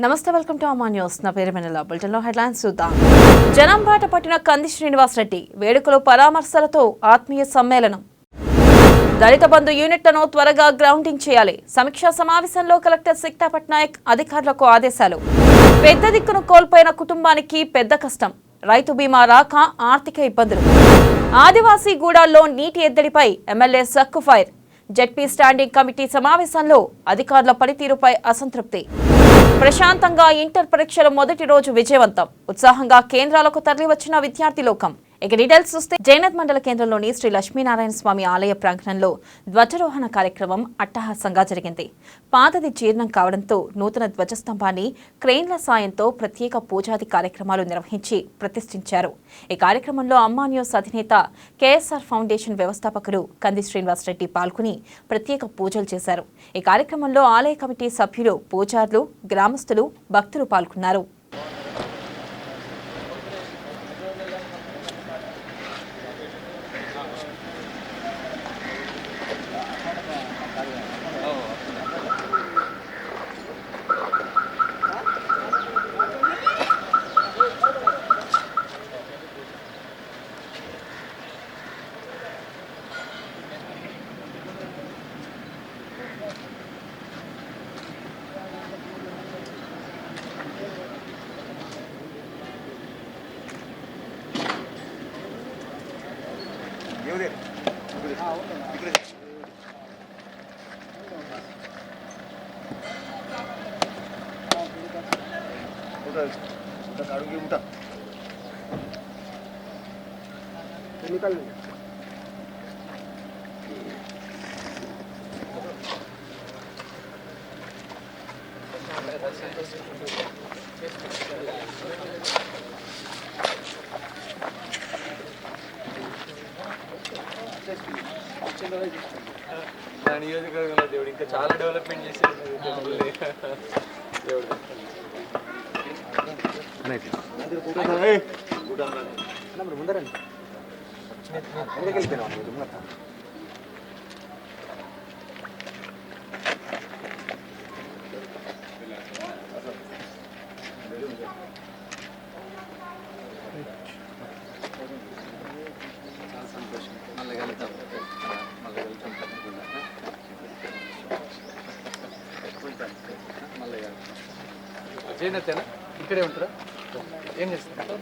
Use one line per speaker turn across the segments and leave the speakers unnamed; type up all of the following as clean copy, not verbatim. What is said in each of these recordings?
నమస్తే, welcome to అమ్మా news. నా పేరు వెన్నెల. బులెటిన్లో హెడ్లైన్స్ చూద్దాం. జనం బాట పట్టిన కంది శ్రీనివాస్ రెడ్డి వేడుకలు పరామర్శలతో ఆత్మీయ సమ్మేళనం. దళిత బంధు యూనిట్లను త్వరగా గ్రౌండింగ్ చేయాలి. సమీక్షా సమావేశంలో కలెక్టర్ సిక్తా పట్నాయక్ అధికారులకు ఆదేశాలు. పెద్ద దిక్కును కోల్పోయిన కుటుంబానికి పెద్ద కష్టం. రైతు బీమా రాక ఆర్థిక ఇబ్బందులు. ఆదివాసీ గూడాల్లో నీటి ఎద్దడిపై ఎమ్మెల్యే సక్కు ఫైర్. జెడ్పీ స్టాండింగ్ కమిటీ సమావేశంలో అధికారుల పనితీరుపై అసంతృప్తి. ప్రశాంతంగా ఇంటర్ పరీక్షల మొదటి రోజు విజయవంతం. ఉత్సాహంగా కేంద్రాలకు తరలివచ్చిన విద్యార్థి లోకం. ఇక డీటెయిల్స్ చూస్తే జైనత్ మండల కేంద్రంలోని శ్రీ లక్ష్మీనారాయణ స్వామి ఆలయ ప్రాంగణంలో ధ్వజారోహణ కార్యక్రమం అట్టహాసంగా జరిగింది. పాతది జీర్ణం కావడంతో నూతన ధ్వజస్తంభాన్ని క్రెయిన్ల సాయంతో ప్రత్యేక పూజాది కార్యక్రమాలు నిర్వహించి ప్రతిష్ఠించారు. ఈ కార్యక్రమంలో అమ్మా న్యూస్ అధినేత కేఎస్ఆర్ ఫౌండేషన్ వ్యవస్థాపకులు కంది శ్రీనివాస్ రెడ్డి పాల్గొని ప్రత్యేక పూజలు చేశారు. ఈ కార్యక్రమంలో ఆలయ కమిటీ సభ్యులు, పూజారులు, గ్రామస్తులు, భక్తులు పాల్గొన్నారు.
నా నియోజకవర్గంలో దేవుడు ఇంకా చాలా డెవలప్మెంట్ చేసేది దేవుడు. జైనతేనా? ఇక్కడే ఉంటారా? ఏం చేస్తారు?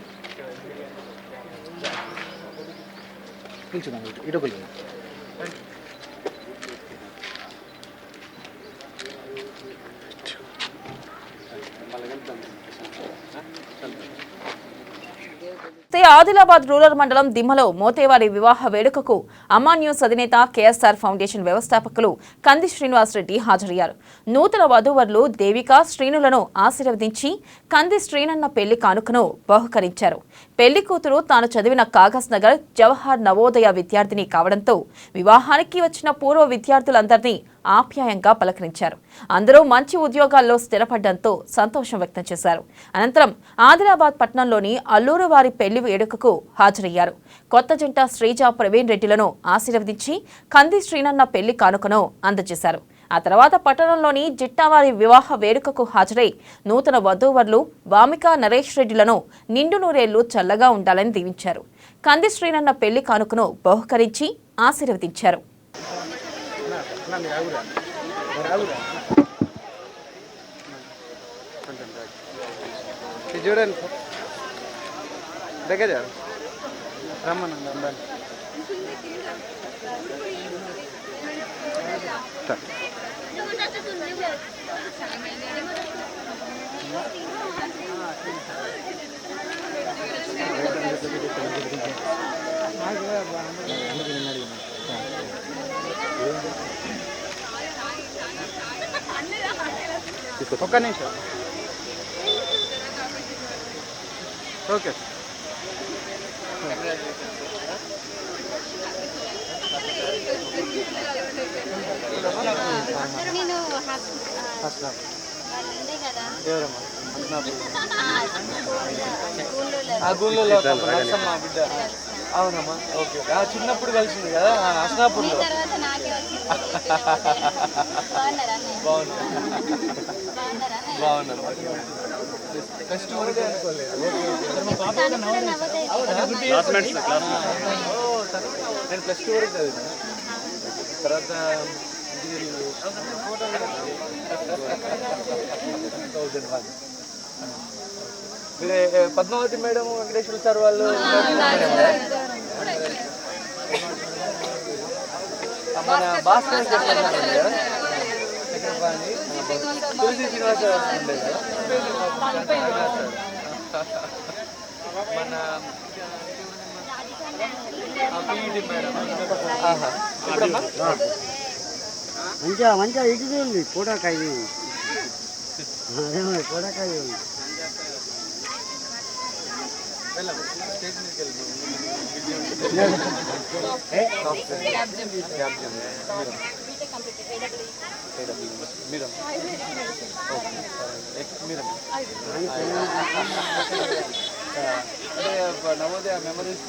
ఆదిలాబాద్ రూరల్ మండలం దిమ్మలో మోతేవారి వివాహ వేడుకకు అమ్మా న్యూస్ అధినేత కేఎస్ఆర్ ఫౌండేషన్ వ్యవస్థాపకులు కంది శ్రీనివాస్ రెడ్డి హాజరయ్యారు. నూతన వధూవరులు దేవిక శ్రీనులను ఆశీర్వదించి కంది శ్రీనన్న పెళ్లి కానుకను బహుకరించారు. పెళ్లి కూతురు తాను చదివిన కాగజ్ నగర్ జవహర్ నవోదయ విద్యార్థిని కావడంతో వివాహానికి వచ్చిన పూర్వ విద్యార్థులందరినీ ఆప్యాయంగా పలకరించారు. అందరూ మంచి ఉద్యోగాల్లో స్థిరపడడంతో సంతోషం వ్యక్తం చేశారు. అనంతరం ఆదిలాబాద్ పట్టణంలోని అల్లూరు వారి పెళ్లి వేడుకకు హాజరయ్యారు. కొత్త జంట శ్రీజ ప్రవీణ్ రెడ్డిలను ఆశీర్వదించి కంది శ్రీనన్న పెళ్లి కానుకను అందజేశారు. ఆ తర్వాత పట్టణంలోని జిట్టావారి వివాహ వేడుకకు హాజరై నూతన వధూవరులు వామిక నరేష్ రెడ్డిలను నిండు నూరేళ్లు చల్లగా ఉండాలని దీవించారు. కంది శ్రీనన్న పెళ్లి కానుకను బహుకరించి ఆశీర్వదించారు.
చూడండి దగ్గర రమ్మనండి అందరు. ఒక్క నిమిషం. ఓకే. ఆ గుళ్ళో నర్సమ్మ బిడ్డ. అవునమ్మా. ఓకే. చిన్నప్పుడు కలిసింది కదా హస్నాపూర్లో. బాగున్నారు ఫస్ట్ ఒకటే అనుకోలేదు. నేను ప్లస్ 2 వరకు చదివిన, తర్వాత ఇంజనీరింగ్ 2001. మీరు పద్మావతి మేడం, వెంకటేశ్వర సార్ వాళ్ళు మన భాస్కర్ తులసి శ్రీనివాస ఉండే కదా, మన పీఈడి మేడం.
మంచిగా మంచిగా ఇటు ఉంది కోటాకాయ, అదే కోటాకాయ ఉంది.
స్టేజ్ మీదకి వెళ్ళి అంటే నవోదయ మెమరీస్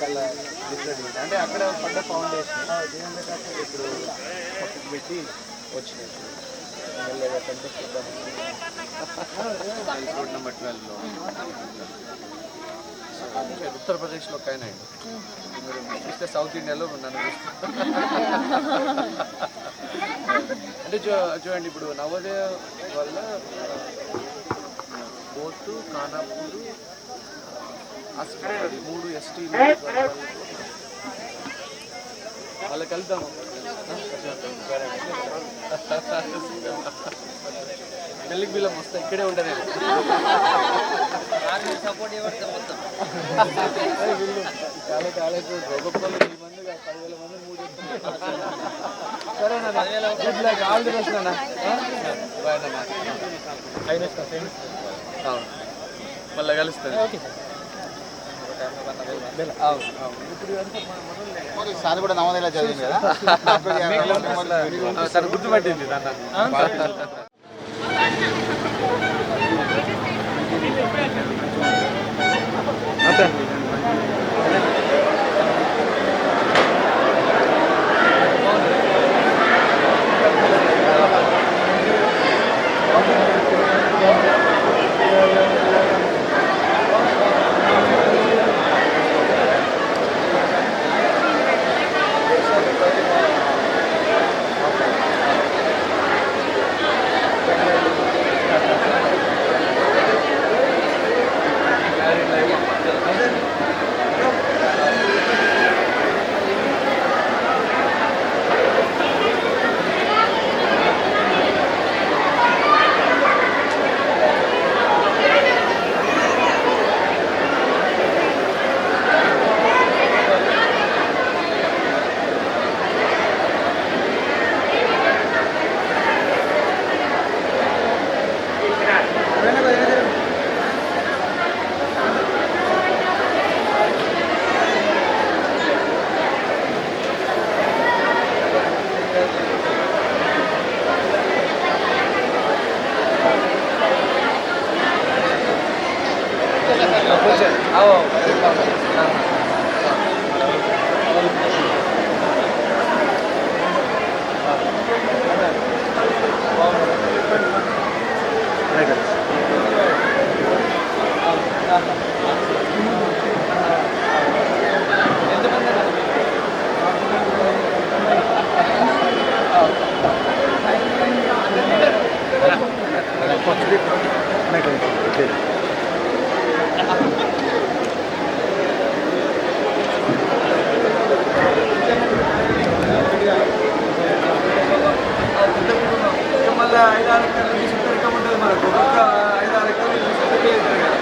కల్లా డిఫరెంట్, అంటే అక్కడ పడ్డ ఫౌండేషన్ ఇప్పుడు పక్కకు పెట్టి వచ్చినాయి. మెల్లగా కనిపిస్తుందాం రోడ్ నెంబర్ 12లో ఉత్తరప్రదేశ్లో ఒక ఆయన అండి. మీరు చూస్తే సౌత్ ఇండియాలో నన్ను చూస్తారు. అంటే చూడండి, ఇప్పుడు నవోదయ వల్ల బోత్ ఖానాపూర్ హాస్పిటల్ 3 ST వాళ్ళకి వెళ్తాము. మెల్లికి బిల్లం వస్తా ఇక్కడే ఉంటుంది. సపోర్ట్ మొత్తం చాలా కాలేజ్ ఒక్కొక్కరు 10 మంది 10,000 మంది 3. సరేనా, ఆల్ ది బెస్ట్ అన్న. మళ్ళీ కలుస్తుంది.
సార్ కూడా నవోదయలో చదివింది కదా,
తను గుర్తుపట్టింది నన్ను. మళ్ళీ 5-6 ఎకరాల నుంచి సుత్తరికం ఉంటుంది మనకు. ఒక్కొక్క 5-6 ఎకరాల నుంచి సుత్తరికే అవుతుంది కదా.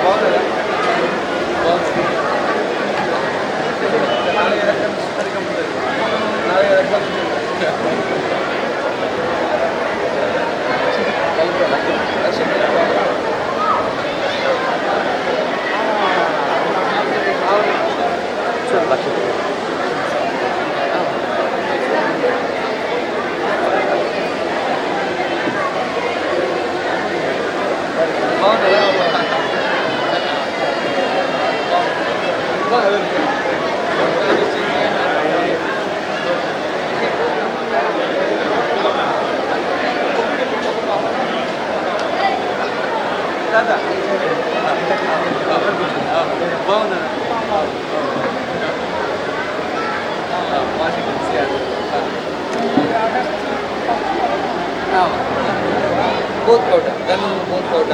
బాగుందా? బాగుంది. 4-5 ఎకరాల నుంచి సుత్తరికం ఉంటుంది. 4-5 ఎకరాల నుంచి బాగుందా? బాగున్నారా వాషింగ్ బోత్ కోట గన్ను బోత్ కోట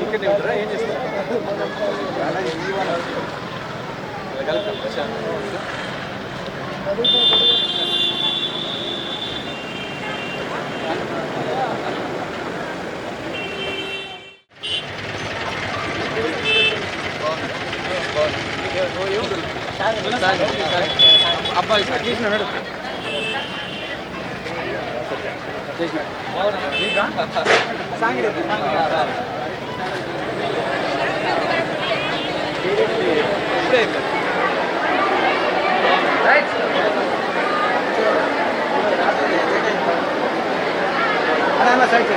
ఇక్కడనే ఉంటారా ఏం చేస్తారు అబ్బాయి చేసినాడు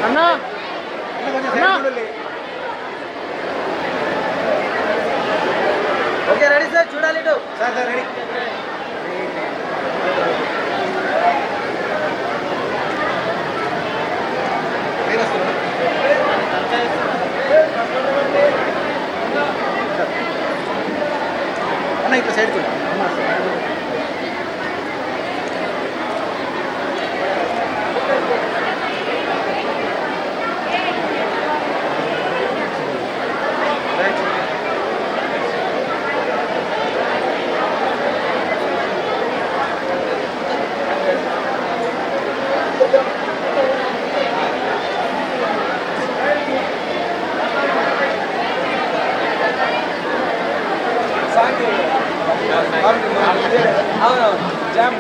అన్నా ఓకే రెడీ సార్ చూడాలి సార్ సార్ రెడీ అన్న ఇట్లా సైడ్ కూడా జామ్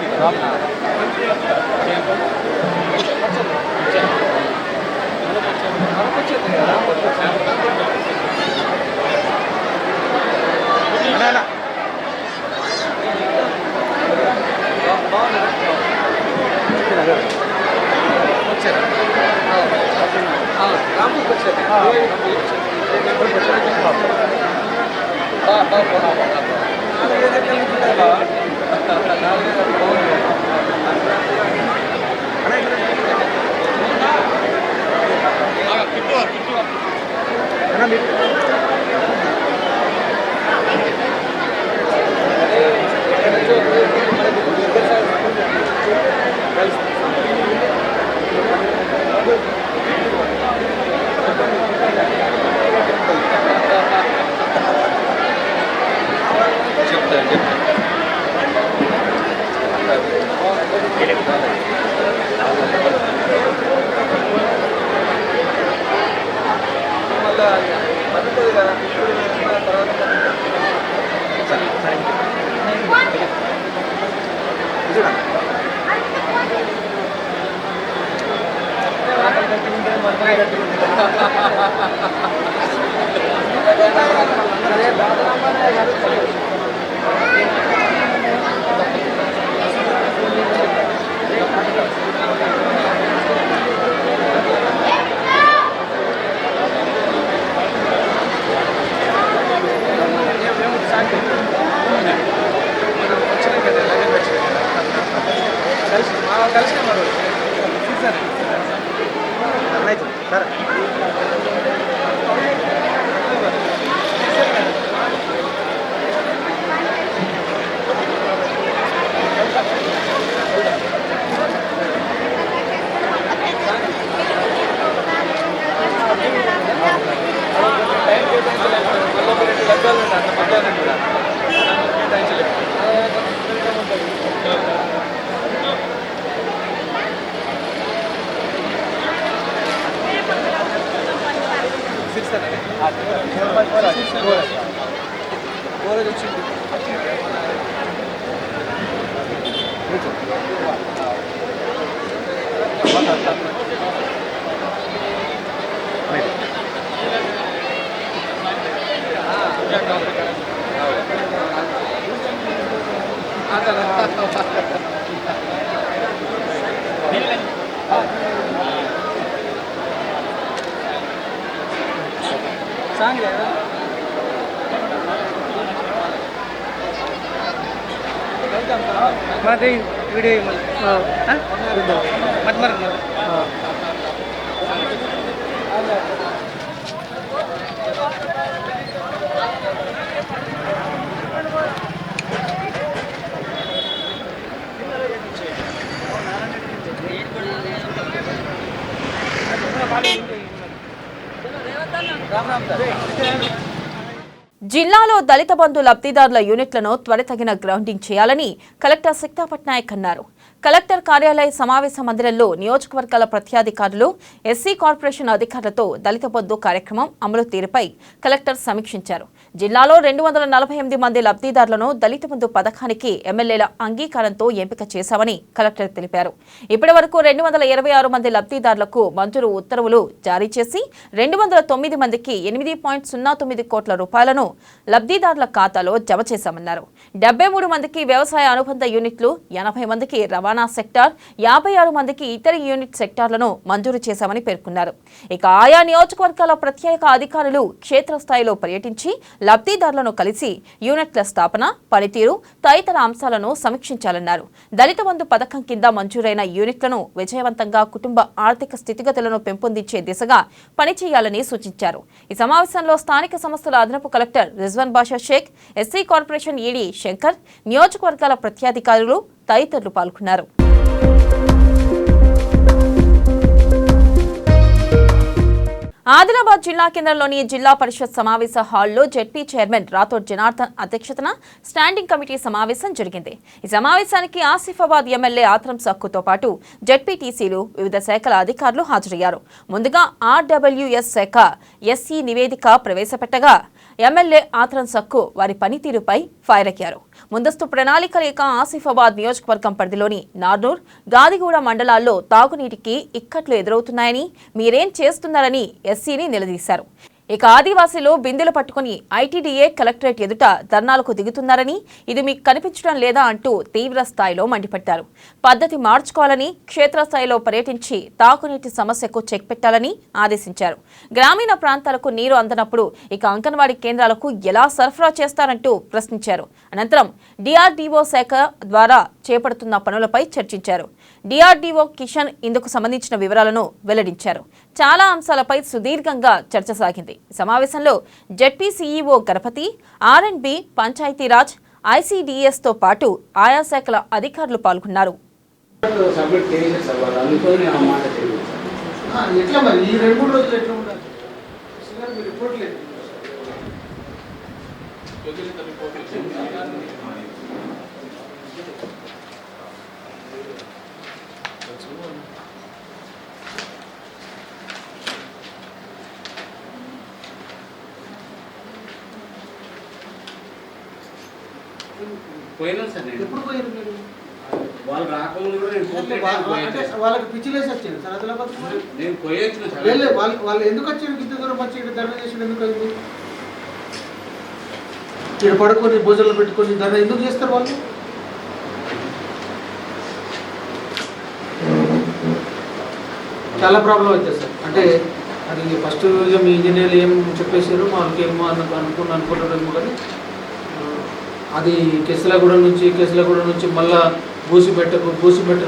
మరి వీడియో
జిల్లాలో దళిత బంధు లబ్ధిదారుల యూనిట్లను త్వరితగిన గ్రౌండింగ్ చేయాలని కలెక్టర్ సిక్తా పట్నాయక్ అన్నారు. కలెక్టర్ కార్యాలయ సమావేశ మందిరంలో నియోజకవర్గాల ప్రత్యాధికారులు, ఎస్సీ కార్పొరేషన్ అధికారులతో దళిత బంధు కార్యక్రమం అమలు తీరుపై కలెక్టర్ సమీక్షించారు. జిల్లాలో 248 మంది లబ్ధిదారులను దళిత బంధు పథకానికి ఎమ్మెల్యేల అంగీకారంతో ఎంపిక చేశామని కలెక్టర్ తెలిపారు. ఇప్పటి వరకు 226 మంది లబ్ధిదారులకు మంజూరు ఉత్తర్వులు జారీ చేసి 209 మందికి 8.09 కోట్ల రూపాయలను లబ్ధిదారుల ఖాతాలో జమ చేశామన్నారు. 73 మందికి వ్యవసాయ అనుబంధ యూనిట్లు, 80 మందికి రవాణా సెక్టార్, 56 మందికి ఇతర యూనిట్ సెక్టార్లను మంజూరు చేశామని పేర్కొన్నారు. ఇక ఆయా నియోజకవర్గాల ప్రత్యేక అధికారులు క్షేత్రస్థాయిలో పర్యటించి లబ్ధిదారులను కలిసి యూనిట్ల స్థాపన, పనితీరు తదితర అంశాలను సమీక్షించాలన్నారు. దళిత బంధు పథకం కింద మంజూరైన యూనిట్లను విజయవంతంగా కుటుంబ ఆర్థిక స్థితిగతులను పెంపొందించే దిశగా పనిచేయాలని సూచించారు. ఈ సమావేశంలో స్థానిక సంస్థల అదనపు collector Rizwan Basha Sheikh, SC corporation ED Shankar, నియోజకవర్గాల ప్రత్యాధికారులు తదితరులు పాల్గొన్నారు. ఆదిలాబాద్ జిల్లా కేంద్రంలోని జిల్లా పరిషత్ సమావేశ హాల్లో జెడ్పీ చైర్మన్ రాథోడ్ జనార్దన్ అధ్యక్షతన స్టాండింగ్ కమిటీ సమావేశం జరిగింది. ఈ సమావేశానికి ఆసిఫాబాద్ ఎమ్మెల్యే ఆత్రం సక్కుతో పాటు జెడ్పీటీసీలు, వివిధ శాఖల అధికారులు హాజరయ్యారు. ముందుగా ఆర్డబ్ల్యూఎస్ శాఖ ఎస్సీ నివేదిక ప్రవేశపెట్టగా ఎమ్మెల్యే ఆత్రం సక్కు వారి పనితీరుపై ఫైర్ అయ్యారు. ముందస్తు ప్రణాళిక లేక ఆసిఫాబాద్ నియోజకవర్గం పరిధిలోని నార్నూర్, గాదిగూడ మండలాల్లో తాగునీటికి ఇక్కట్లు ఎదురవుతున్నాయని, మీరేం చేస్తున్నారని ఎస్సీని నిలదీశారు. ఇక ఆదివాసీలు బిందెలు పట్టుకుని ఐటీడీఏ కలెక్టరేట్ ఎదుట ధర్నాలకు దిగుతున్నారని, ఇది మీకు కనిపించడం లేదా అంటూ తీవ్ర స్థాయిలో మండిపడ్డారు. పద్ధతి మార్చుకోవాలని, క్షేత్రస్థాయిలో పర్యటించి తాగునీటి సమస్యకు చెక్ పెట్టాలని ఆదేశించారు. గ్రామీణ ప్రాంతాలకు నీరు అందనప్పుడు ఇక అంగన్వాడీ కేంద్రాలకు ఎలా సరఫరా చేస్తారంటూ ప్రశ్నించారు. అనంతరం డిఆర్డీఓ శాఖ ద్వారా చేపడుతున్న పనులపై చర్చించారు. డిఆర్డీఓ కిషన్ ఇందుకు సంబంధించిన వివరాలను వెల్లడించారు. చాలా అంశాలపై సుదీర్ఘంగా చర్చ సాగింది. సమావేశంలో జెడ్పీ సీఈఓ గణపతి, ఆర్ఎండ్బి, పంచాయతీరాజ్, ఐసీడీఎస్ తో పాటు ఆయా శాఖల అధికారులు పాల్గొన్నారు.
పోయినా సార్
ఎప్పుడు పోయారు మీరు?
వాళ్ళు రాకముందు కూడా నేను
వాళ్ళకి పిచ్చిలేసి వచ్చాను సార్. ఆదిలాబాద్
నేను పోయొచ్చిన సార్.
లేదు, వాళ్ళు ఎందుకు వచ్చారు? ఇంత దూరం వచ్చి ఇక్కడ ధర్నా చేసి ఎందుకు అయింది? ఇక్కడ పడుకొని భోజనాలు పెట్టుకొని ధర్నా ఎందుకు చేస్తారు వాళ్ళు? చాలా ప్రాబ్లం అవుతుంది సార్. అంటే అది ఫస్ట్ మీ ఇంజనీర్లు ఏం చెప్పేశారు, మాకు ఏమో అనుకుంటారేమో కానీ అది కేసులగూడ నుంచి మళ్ళా బూసిమెట్ట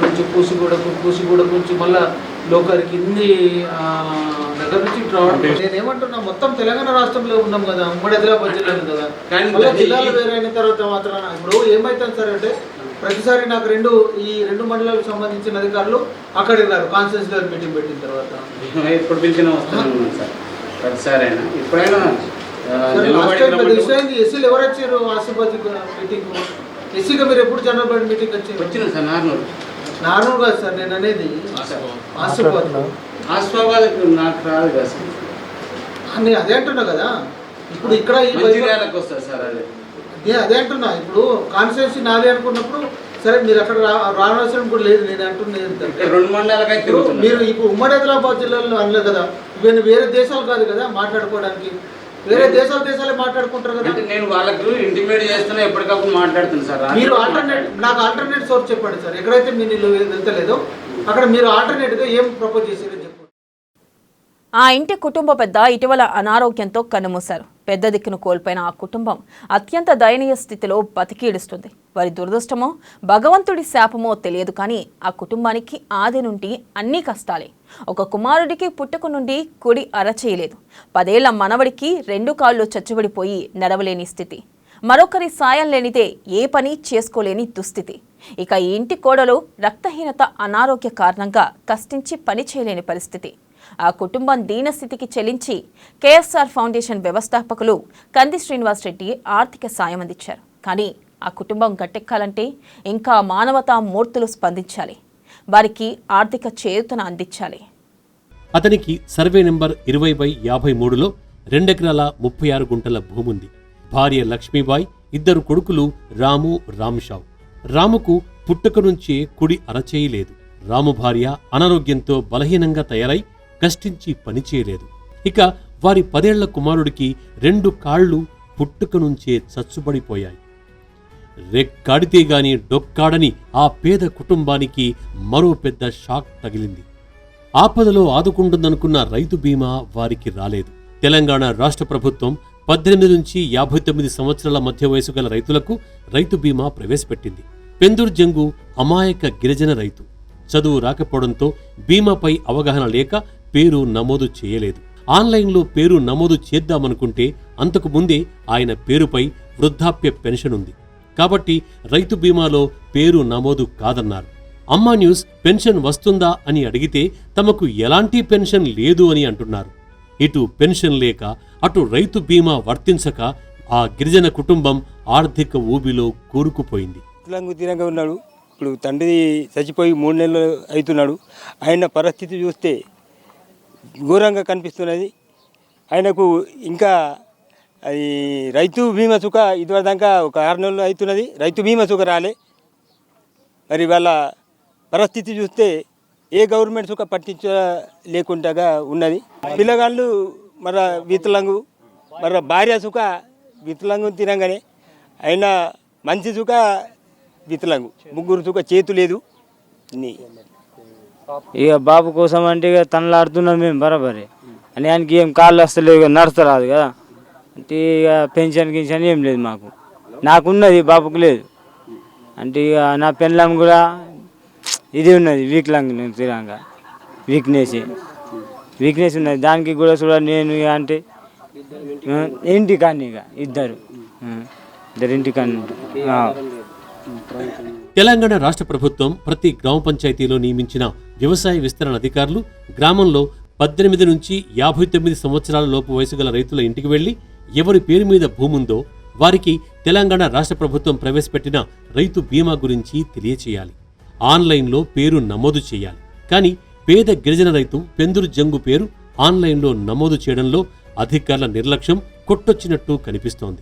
నుంచి పూసిగూడ నుంచి మళ్ళా లోకారికి ఇన్ని దగ్గర నుంచి నేనేమంటున్నా, మొత్తం తెలంగాణ రాష్ట్రంలో ఉన్నాం కదా, ఉమ్మడి ఆదిలాబాద్ జిల్లాలో కదా, మళ్ళీ జిల్లాలు వేరైన తర్వాత మాత్రం ఇప్పుడు ఏమవుతుంది సార్ అంటే ప్రతిసారి నాకు ఈ రెండు మండలాలకు సంబంధించిన అధికారులు అక్కడికి వెళ్ళారు కాన్ఫరెన్స్ గారు మీటింగ్ పెట్టిన తర్వాత.
ఇప్పుడు పిలిచిన వస్తాను సార్ ప్రతిసారి అయినా ఇప్పుడైనా
ఎస్సీలు ఎవరు వచ్చారు ఆసిఫాబాద్ మీటింగ్? ఎస్సీగా మీరు ఎప్పుడు జనరల్ బాడీ మీటింగ్ వచ్చారు?
వచ్చిన సార్ నార్నూర్
కాదు సార్, నేను అనేది ఆసిఫాబాద్
నాకు రాదు కదా సార్.
నేను అదే అంటున్నా కదా, ఇప్పుడు ఇక్కడ అదే అంటున్నా, ఇప్పుడు కాన్స్టిట్యున్సీ నాది అనుకున్నప్పుడు సరే మీరు అక్కడ రావాల్సిన కూడా లేదు. నేను అంటున్నది మీరు ఇప్పుడు ఉమ్మడి ఆదిలాబాద్ జిల్లాలో అనలేదు కదా, ఇవన్నీ వేరే దేశాలు కాదు కదా మాట్లాడుకోవడానికి, వేరే దేశాలే మాట్లాడుకుంటారు కదా.
నేను వాళ్ళకు ఇంటిమేట్ చేస్తున్నా, ఎప్పటికప్పుడు మాట్లాడుతున్నాను సార్.
మీరు నాకు ఆల్టర్నేట్ సోర్స్ చెప్పండి సార్. ఎక్కడైతే మీ నీళ్ళు వెళ్తలేదో అక్కడ మీరు ఆల్టర్నేట్గా ఏం ప్రపోజ్ చేశారని చెప్పండి.
ఆ ఇంటి కుటుంబ పెద్ద ఇటీవల అనారోగ్యంతో కన్నుమూశారు. పెద్ద దిక్కును కోల్పోయిన ఆ కుటుంబం అత్యంత దయనీయ స్థితిలో బతికీడుస్తుంది. వారి దురదృష్టమో భగవంతుడి శాపమో తెలియదు, కానీ ఆ కుటుంబానికి ఆది నుండి అన్ని కష్టాలే. ఒక కుమారుడికి పుట్టుక నుండి కుడి అరచేయలేదు. 10 ఏళ్ల మనవడికి 2 కాళ్ళు చచ్చుబడిపోయి నడవలేని స్థితి. మరొకరి సాయం లేనిదే ఏ పని చేసుకోలేని దుస్థితి. ఇక ఈ ఇంటి కోడలు రక్తహీనత, అనారోగ్య కారణంగా కష్టించి పని చేయలేని పరిస్థితి. ఆ కుటుంబం దీనస్థితికి చెల్లించి కేఎస్ఆర్ ఫౌండేషన్ వ్యవస్థాపకులు కంది శ్రీనివాస్ రెడ్డి ఆర్థిక సాయం అందించారు. కానీ ఆ కుటుంబం గట్టెక్కాలంటే ఇంకా మానవతా మూర్తులు స్పందించాలి. వారికి ఆర్థిక చేయూతను అందించాలి.
అతనికి సర్వే నెంబర్ 20/53లో 2 ఎకరాల 36 గుంటల భూముంది. భార్య లక్ష్మీబాయి, 2 కొడుకులు రాము, రామ్షావ్. రాముకు పుట్టుక నుంచే కుడి అరచేయి లేదు. రాము భార్య అనారోగ్యంతో బలహీనంగా తయారై కష్టించి పనిచేయలేదు. ఇక వారి 10 ఏళ్ల కుమారుడికి 2 కాళ్ళు పుట్టుక నుంచే చచ్చుబడిపోయాయి. రెక్కాడితే గాని డొక్కాడని ఆ పేద కుటుంబానికి మరో పెద్ద షాక్ తగిలింది. ఆపదలో ఆదుకుంటుందనుకున్న రైతు బీమా వారికి రాలేదు. తెలంగాణ రాష్ట్ర ప్రభుత్వం 18 నుంచి 59 సంవత్సరాల మధ్య వయసు గల రైతులకు రైతు బీమా ప్రవేశపెట్టింది. పెందూర్ జంగు అమాయక గిరిజన రైతు. చదువు రాకపోవడంతో బీమాపై అవగాహన లేక పేరు నమోదు చేయలేదు. ఆన్లైన్లో పేరు నమోదు చేద్దామనుకుంటే అంతకు ముందే ఆయన పేరుపై వృద్ధాప్య పెన్షన్ ఉంది కాబట్టి రైతు బీమాలో పేరు నమోదు కాదన్నారు. అమ్మా న్యూస్ పెన్షన్ వస్తుందా అని అడిగితే తమకు ఎలాంటి పెన్షన్ లేదు అని అంటున్నారు. ఇటు పెన్షన్ లేక అటు రైతు బీమా వర్తించక ఆ గిరిజన కుటుంబం ఆర్థిక ఊబిలో కూరుకుపోయింది.
తిరంగా ఉన్నాడు. ఇప్పుడు తండ్రి చచ్చిపోయి 3 నెలలు అవుతున్నాడు. ఆయన పరిస్థితి చూస్తే ఘోరంగా కనిపిస్తున్నది. ఆయనకు ఇంకా అది రైతు బీమా సుఖ ఇదివరదాకా ఒక 6 నెలలు అవుతున్నది, రైతు బీమా సుఖ రాలే. మరి వాళ్ళ పరిస్థితి చూస్తే ఏ గవర్నమెంట్ సుఖ పట్టించలేకుండా ఉన్నది. పిల్లగాళ్ళు మన వితలంగు, మన భార్య సుఖ వితలంగు తినంగానే ఆయన మంచి సుఖ వితలంగు, 3 సుఖ చేతు లేదు.
ఇక బాబు కోసం అంటే ఇక తనలాడుతున్నాం మేము బరాబరే అని. ఆయనకి ఏం కాళ్ళు వస్తలేవు, ఇక నడుస్తరాదు కదా అంటే ఇక పెన్షన్ గిన్షన్ ఏం లేదు మాకు. నాకున్నది, బాబుకు లేదు. అంటే ఇక నా పెన్లం కూడా ఇది ఉన్నది, తిరంగా వీక్నెస్ ఉన్నది. దానికి కూడా చూడ నేను ఇక అంటే ఇంటికాన్ని ఇక ఇద్దరు ఇంటికాన్ని.
తెలంగాణ రాష్ట్ర ప్రభుత్వం ప్రతి గ్రామ పంచాయతీలో నియమించిన వ్యవసాయ విస్తరణ అధికారులు గ్రామంలో 18 నుంచి 59 సంవత్సరాల లోపు వయసు గల రైతుల ఇంటికి వెళ్లి ఎవరి పేరు మీద భూముందో వారికి తెలంగాణ రాష్ట్ర ప్రభుత్వం ప్రవేశపెట్టిన రైతు బీమా గురించి తెలియచేయాలి. ఆన్లైన్లో పేరు నమోదు చేయాలి. కానీ పేద గిరిజన రైతు పెందూరు జంగు పేరు ఆన్లైన్లో నమోదు చేయడంలో అధికారుల నిర్లక్ష్యం కొట్టొచ్చినట్టు కనిపిస్తోంది.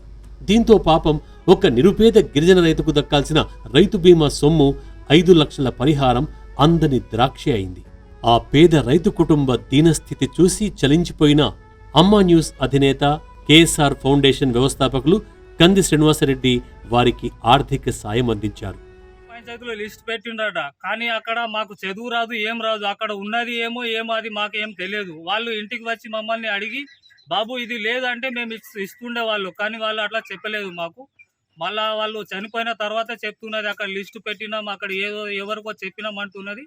దీంతో పాపం ఒక నిరుపేద గిరిజన రైతుకు దక్కాల్సిన రైతు బీమా సొమ్ము 5 లక్షల పరిహారం అందని ద్రాక్ష అయింది. ఆ పేద రైతు కుటుంబ దీనస్థితి చూసి చలించిపోయిన అమ్మా న్యూస్ అధినేత, కేఎస్ఆర్ ఫౌండేషన్ వ్యవస్థాపకులు కంది శ్రీనివాసరెడ్డి వారికి ఆర్థిక సాయం అందించారు.
పంచాయతీలో లిస్ట్ పెట్టిండట, కానీ అక్కడ మాకు చదువు రాదు, ఏం రాదు. అక్కడ ఉన్నది ఏమో అది మాకేం తెలియదు. వాళ్ళు ఇంటికి వచ్చి మమ్మల్ని అడిగి బాబు ఇది లేదంటే మేము ఇస్తుండే వాళ్ళు, కానీ వాళ్ళు అట్లా చెప్పలేదు మాకు. మళ్ళా వాళ్ళు చనిపోయిన తర్వాత చెప్తున్నది అక్కడ లిస్టు పెట్టినాం, అక్కడ ఏదో ఎవరికో చెప్పినాం అంటున్నది.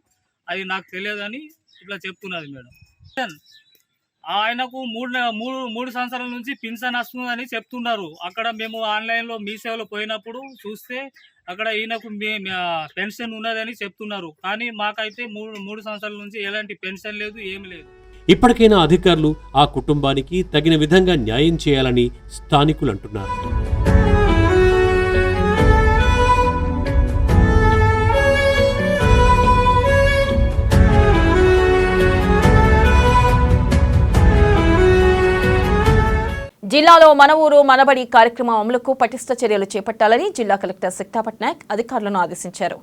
అది నాకు తెలియదని ఇట్లా చెప్తున్నది మేడం. ఆయనకు మూడు సంవత్సరాల నుంచి పెన్షన్ వస్తుందని చెప్తున్నారు. అక్కడ మేము ఆన్లైన్లో మీ సేవలో పోయినప్పుడు చూస్తే అక్కడ ఈయనకు పెన్షన్ ఉన్నదని చెప్తున్నారు. కానీ మాకైతే మూడు సంవత్సరాల నుంచి ఎలాంటి పెన్షన్ లేదు, ఏమి లేదు.
ఇప్పటికైనా అధికారులు ఆ కుటుంబానికి తగిన విధంగా న్యాయం చేయాలని స్థానికులు అంటున్నారు.
జి జిల్లాలో మన ఊరు మనబడి కార్యక్రమం అమలుకు పటిష్ట చర్యలు చేపట్టాలని జిల్లా కలెక్టర్ సిక్తా పట్నాయక్ అధికారులను ఆదేశించారు.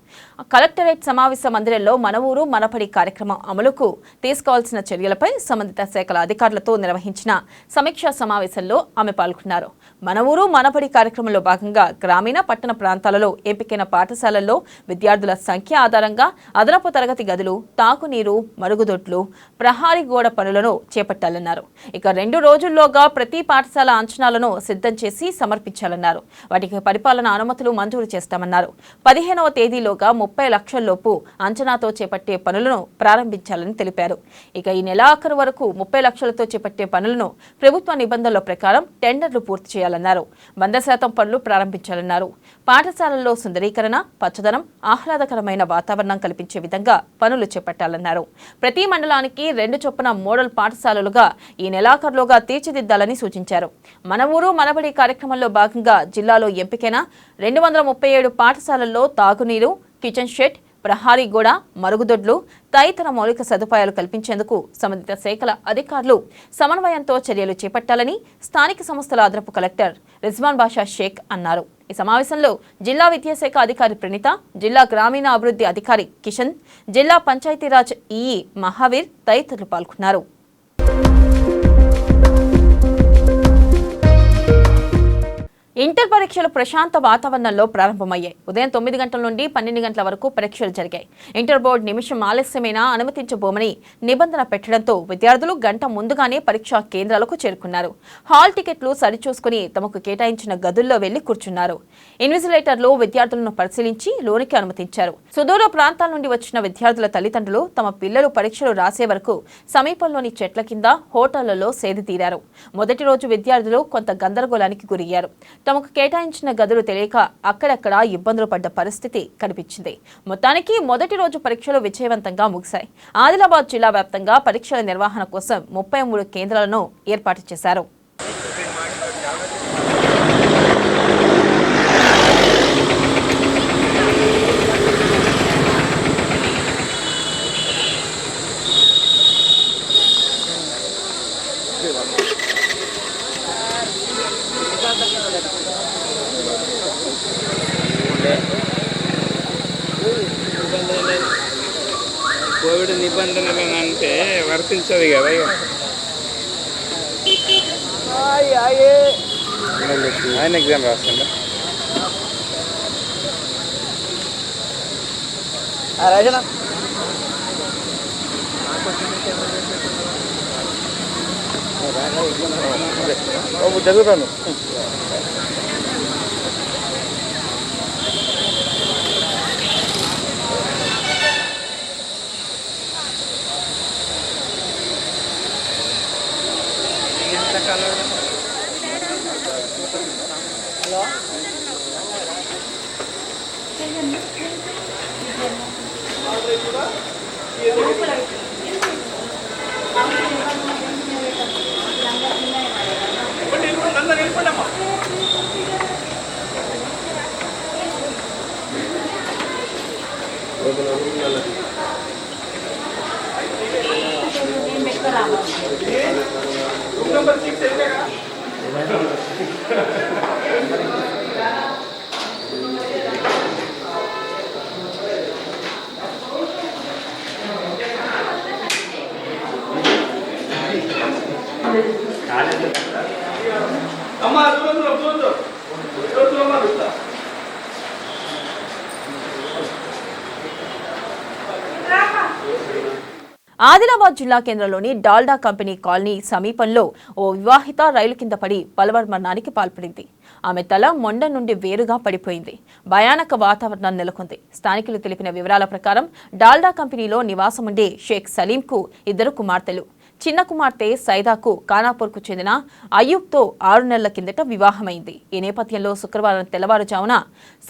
కలెక్టరేట్ సమావేశ మందిరంలో మన ఊరు మనబడి కార్యక్రమం అమలుకు తీసుకోవాల్సిన చర్యలపై సంబంధిత శాఖల అధికారులతో నిర్వహించిన సమీక్షా సమావేశంలో ఆమె పాల్గొన్నారు. మన ఊరు మనబడి కార్యక్రమంలో భాగంగా గ్రామీణ పట్టణ ప్రాంతాలలో ఎంపికైన పాఠశాలల్లో విద్యార్థుల సంఖ్య ఆధారంగా అదనపు తరగతి గదులు, తాగునీరు, మరుగుదొడ్లు, ప్రహారీ గోడ పనులను చేపట్టాలన్నారు. ఇక 2 రోజుల్లోగా ప్రతి పాఠశాల అంచనాలను సిద్ధం చేసి సమర్పించాలన్నారు. వాటికి పరిపాలన అనుమతులు మంజూరు చేస్తామన్నారు. 15వ తేదీలోగా 30 లక్షల లోపు అంచనాతో చేపట్టే పనులను ప్రారంభించాలని తెలిపారు. ఇక ఈ నెలాఖరు వరకు 30 లక్షలతో చేపట్టే పనులను ప్రభుత్వ నిబంధనల ప్రకారం టెండర్లు పూర్తి చేయాలన్నారు. 100% పనులు ప్రారంభించాలన్నారు. పాఠశాలల్లో సుందరీకరణ, పచ్చదనం, ఆహ్లాదకరమైన వాతావరణం కల్పించే విధంగా పనులు చేపట్టాలన్నారు. ప్రతి మండలానికి 2 చొప్పున మోడల్ పాఠశాలలుగా ఈ నెలాఖరులోగా తీర్చిదిద్దాలని సూచించారు. మన ఊరు మనబడి కార్యక్రమంలో భాగంగా జిల్లాలో ఎంపికైన 237 పాఠశాలల్లో తాగునీరు, కిచెన్ షెడ్, ప్రహారీ గోడ, మరుగుదొడ్లు తదితర మౌలిక సదుపాయాలు కల్పించేందుకు సంబంధిత శాఖల అధికారులు సమన్వయంతో చర్యలు చేపట్టాలని స్థానిక సంస్థల అదనపు కలెక్టర్ రిజ్వాన్ బాషా షేక్ అన్నారు. ఈ సమావేశంలో జిల్లా విద్యాశాఖ అధికారి ప్రణీత, జిల్లా గ్రామీణ అభివృద్ధి అధికారి కిషన్, జిల్లా పంచాయతీరాజ్ ఈఈ మహావీర్ తదితరులు పాల్గొన్నారు. ఇంటర్ పరీక్షలు ప్రశాంత వాతావరణంలో ప్రారంభమయ్యాయి. ఉదయం 9 గంటల నుండి 12 గంటల వరకు పరీక్షలు జరిగాయి. ఇంటర్ బోర్డు నిమిషం ఆలస్యమైనా అనుమతించబోమని నిబంధన పెట్టడంతో విద్యార్థులు గంట ముందుగానే పరీక్షా కేంద్రాలకు చేరుకున్నారు. హాల్ టికెట్లు సరిచూసుకుని తమకు కేటాయించిన గదుల్లో వెళ్లి కూర్చున్నారు. ఇన్విజిలేటర్లు విద్యార్థులను పరిశీలించి లోనికి అనుమతించారు. సుదూర ప్రాంతాల నుండి వచ్చిన విద్యార్థుల తల్లిదండ్రులు తమ పిల్లలు పరీక్షలు రాసే వరకు సమీపంలోని చెట్ల కింద, హోటళ్లలో సేద తీరారు. మొదటి రోజు విద్యార్థులు కొంత గందరగోళానికి గురయ్యారు. తమకు కేటాయించిన గదులు తెలియక అక్కడక్కడ ఇబ్బందులు పడ్డ పరిస్థితి కనిపించింది. మొత్తానికి మొదటి రోజు పరీక్షలు విజయవంతంగా ముగిశాయి. ఆదిలాబాద్ జిల్లా వ్యాప్తంగా పరీక్షల నిర్వహణ కోసం 33 కేంద్రాలను ఏర్పాటు చేశారు.
కోవిడ్ నిబంధనలు అంటే వర్తించదు కదా. ఆయన ఎగ్జామ్ రాస్తుందా? చదువుతాను.
ఆదిలాబాద్ జిల్లా కేంద్రంలోని డాల్డా కంపెనీ కాలనీ సమీపంలో ఓ వివాహిత రైలు కింద పడి బలవన్మరణానికి పాల్పడింది. ఆమె తల మొండ నుండి వేరుగా పడిపోయింది. భయానక వాతావరణం నెలకొంది. స్థానికులు తెలిపిన వివరాల ప్రకారం డాల్డా కంపెనీలో నివాసం ఉండే షేక్ సలీంకు 2 కుమార్తెలు. చిన్న కుమార్తె సైదాకు ఖానాపూర్కు చెందిన అయ్యూబ్తో 6 నెలల కిందట వివాహమైంది. ఈ నేపథ్యంలో శుక్రవారం తెల్లవారుజామున